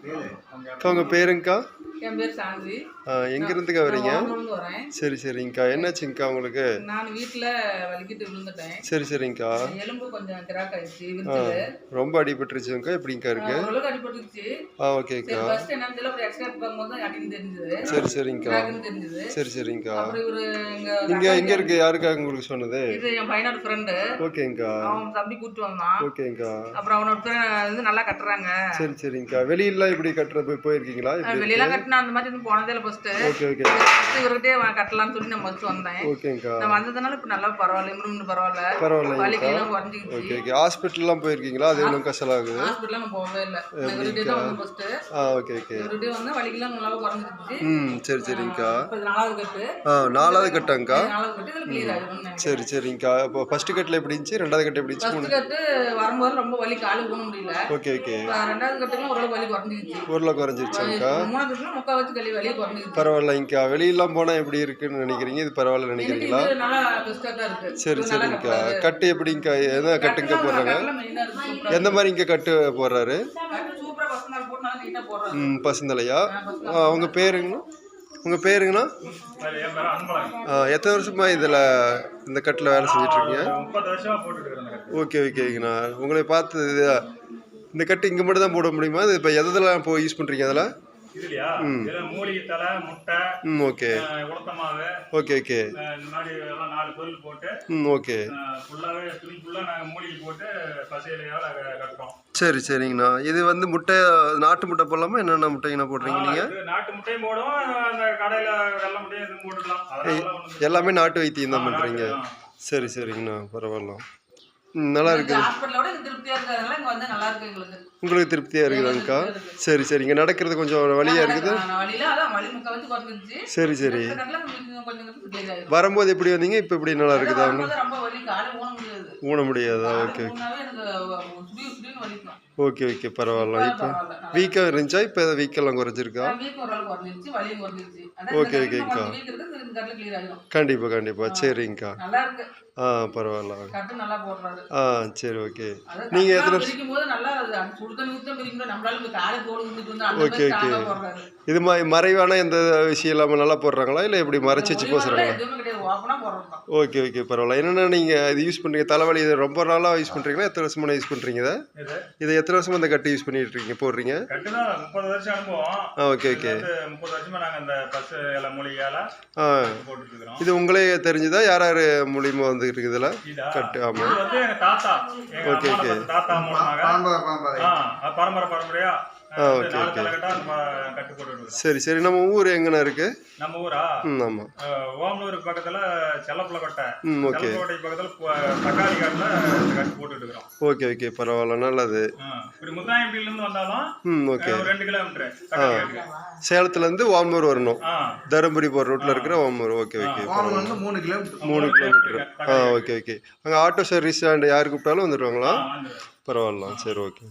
அக்கா உங்கள் பேருங்கக்கா? என் பேர் சாந்தி. எங்கேருந்துக்கா வரீங்க? ஓமலூர்லேருந்து வரேன். சரி சரிங்கக்கா. என்னாச்சுங்கக்கா உங்களுக்கு? நான் வீட்டில் வலிக்கிட்டு விழுந்துட்டேன். சரி சரிங்கக்கா. எலும்பு கொஞ்சம் கிராக் ஆயிடுச்சு, ஆ விரிச்சது. ரொம்ப அடிபட்டுருச்சுங்கக்கா? எப்படிங்கக்கா இருக்கு? ஓரளவுக்கு அடிபட்டுருச்சு. ஓகேக்கா. சரி, ஃபர்ஸ்ட் என்னன்னு தெரியல, அப்புறம் எக்ஸ்ரே பார்க்கும்போது தான் அடின்னு தெரிஞ்சது. சரி சரிங்கக்கா. கிராக்குன்னு தெரிஞ்சது. சரி சரிங்கக்கா. அப்புறம் இவரு எங்கே இருக்கு? யாருக்கா உங்களுக்கு சொன்னது? இது என் பையனோட ஃப்ரெண்டு. ஓகேங்கக்கா. அவன் தம்பி கூப்பிட்டு வந்தான். ஓகேங்கக்கா. அப்புறம் அவனோட ஃப்ரெண்ட் வந்து நல்லா கட்டுறாங்க. சரி சரிங்கக்கா. வெளியெல்லாம் இப்படி கட்டுற போயிருக்கீங்களா? வெளியெல்லாம் கட்டினா அந்த மாதிரி இன்னும் போனதே இல்லை ஃபர்ஸ்ட். Okay okay. இவர்கிட்டே கட்டலாம்னு சொல்லி நான் ஃபர்ஸ்ட் வந்தேன். ஓகேங்கக்கா. நான் வந்ததுனால இப்போ நல்லா பரவாயில்ல, இம்ப்ரூவ்மெண்ட் பரவாயில்ல. வலிக்கெல்லாம் குறைஞ்சிக்கிச்சு. Okay okay. ஹாஸ்பிட்டல்லாம் போயிருக்கீங்களா? அது எவ்வளோ கஷ்டம் ஆகுது? ஹாஸ்பிட்டல்லாம் நான் போகவே இல்லை. இவர்கிட்டே தான் வந்து ஃபர்ஸ்ட். Okay okay. இவர்கிட்டே வந்து வலிக்கெல்லாம் நல்லா குறைஞ்சிக்கிச்சு. சரி சரிங்கக்கா. இப்போ 4வது கட்டு. 4வது கட்டாங்கக்கா. 4வது கட்டு இதில் கிளியர் ஆகிடும். சரி சரிங்கக்கா. இப்போ ஃபர்ஸ்ட் கட்டில் எப்படி இருந்துச்சு? 2வது கட்டு எப்படி இருந்துச்சு? ஃபர்ஸ்ட் கட்டு வரும்போது ரொம்ப வலி, காலு ஊன முடியல. Okay okay. 2வது கட்டுலாம் ஓரளவு வலி குறைஞ்சிக்கிச்சு. ஊரில் குறைஞ்சிருச்சாங்கக்கா? 3வது கட்டுலாம் முக்கால் வச்சு வலி குறைஞ்சிக்கிச்சு. பரவாயில்லைங்கக்கா. வெளியெல்லாம் போனால் எப்படி இருக்குன்னு நினைக்கிறீங்க? இது பரவாயில்ல நினைக்கிறீங்களா? இது நல்லா பெஸ்ட்டாக தான் இருக்கு. சரி சரிங்கக்கா. கட்டு எப்படிங்கக்கா? எந்த கட்டுங்க போடுறாங்க? எந்த மாதிரி இங்கே கட்டு போடுறாரு? பசுந்தலையா? உங்கள் பேருங்கண்ணா? உங்கள் பேருங்கண்ணா? எத்தனை வருஷமா இதில் இந்த கட்டில் வேலை செஞ்சிட்ருக்கீங்க? ஓகே ஓகேங்கண்ணா. உங்களை பார்த்து இந்த கட்டு இங்கே மட்டும் தான் போட முடியுமா? இது இப்போ எதெல்லாம் இப்போ யூஸ் பண்ணுறீங்க அதில்? இதுலயா? இதுல மூலிகை தலை, முட்டை, ஓகே. உளுத்த மாவு, ஓகே ஓகே. இந்த மாதிரி எல்லாம் 4 பொருள் போட்டு ஓகே. ஃபுல்லாவே துணி ஃபுல்லா நாங்க மூலிகை போட்டு பசையிலையால கட்டுறோம். சரி சரிங்கண்ணா. இது வந்து முட்டை, நாட்டு முட்டை போடலாமா? என்னென்ன முட்டைங்கண்ணா போடுறீங்க நீங்கள்? நாட்டு முட்டையும் போடுவோம், அந்த கடையில வெள்ளை முட்டையும் எதுவும் போட்டுக்கலாம். எல்லாமே நாட்டு வைத்தியம் தான் பண்ணுறீங்க. சரி சரிங்கண்ணா. பரவாயில்ல. நல்லா இருக்கு. உங்களுக்கு திருப்தியாக இருக்குதாங்கக்கா? சரி சரிங்க. நடக்கிறது கொஞ்சம் வலியாக இருக்குது. சரி சரி. வரும்போது எப்படி வந்தீங்க? இப்போ எப்படி நல்லா இருக்குதா? ஊன முடியாதா? Okay okay okay. பரவாயில்ல. இப்போ வீக்காக இருந்துச்சா? இப்போ வீக்கெல்லாம் குறைஞ்சிருக்கா? ஓகே ஓகேங்கக்கா. கண்டிப்பாக கண்டிப்பாக. சரிங்கக்கா. பரவாயில்ல. சரி ஓகே. நீங்கள் எத்தனை ஓகே ஓகே. இது மாதிரி மறைவான எந்த விஷயம் இல்லாமல் நல்லா போடுறாங்களா, இல்லை எப்படி மறைச்சி வச்சு போசுறாங்களா? Okay okay. பரவாயில்ல. என்னென்னா நீங்கள் இது யூஸ் பண்ணுறீங்க, தலைவலி இதை ரொம்ப நாளாக யூஸ் பண்ணுறீங்களா? எத்தனை வருஷமாக யூஸ் பண்ணுறீங்க இதை எத்தனை வருஷமாக இந்த கட்டு யூஸ் பண்ணிட்டு இருக்கீங்க, போடுறீங்க? 30 வருஷம் அனுபவம். Okay okay. 30 வருஷமா நாங்கள் இந்த பசு இலை மூலிகையால போட்டுட்டு இருக்கிறோம். இது உங்களே தெரிஞ்சுதா? யார் யார் மூலியமாக வந்து இருக்குது இதில் கட்டு? ஆமாம். இது வந்து எங்கள் தாத்தா, ஓகே ஓகே. தாத்தா மூலமாக பரம்பரையா ஓகே ஓகே. கட்டு போட்டு. சரி சரி. நம்ம ஊர் எங்கண்ணா இருக்கு? நம்ம ஊரா? ஆமாம். ஓமலூர் பக்கத்தில் செல்லப்புலக்கோட்டை. ஓகே. செல்லப்புலக்கோட்டை பக்கத்தில் தக்காளி காட்டில் கட்டு போட்டுட்டு இருக்கிறோம். Okay okay. பரவாயில்ல. நல்லது. இப்படி முத்தாயம்பட்டியிலேருந்து வந்தாலும் ஓகே. 2 கிலோமீட்டர். சேலத்துலேருந்து ஓமலூர் வரணும். தருமபுரி போகிற ரோட்டில் இருக்கிற Omalur. Okay okay. 3 kilometre. 3 kilometre. Okay okay. அங்கே ஆட்டோ சர்வீஸ் அண்ட் யார் கூப்பிட்டாலும் வந்துடுவாங்களா? பரவாயில்ல. சரி ஓகே.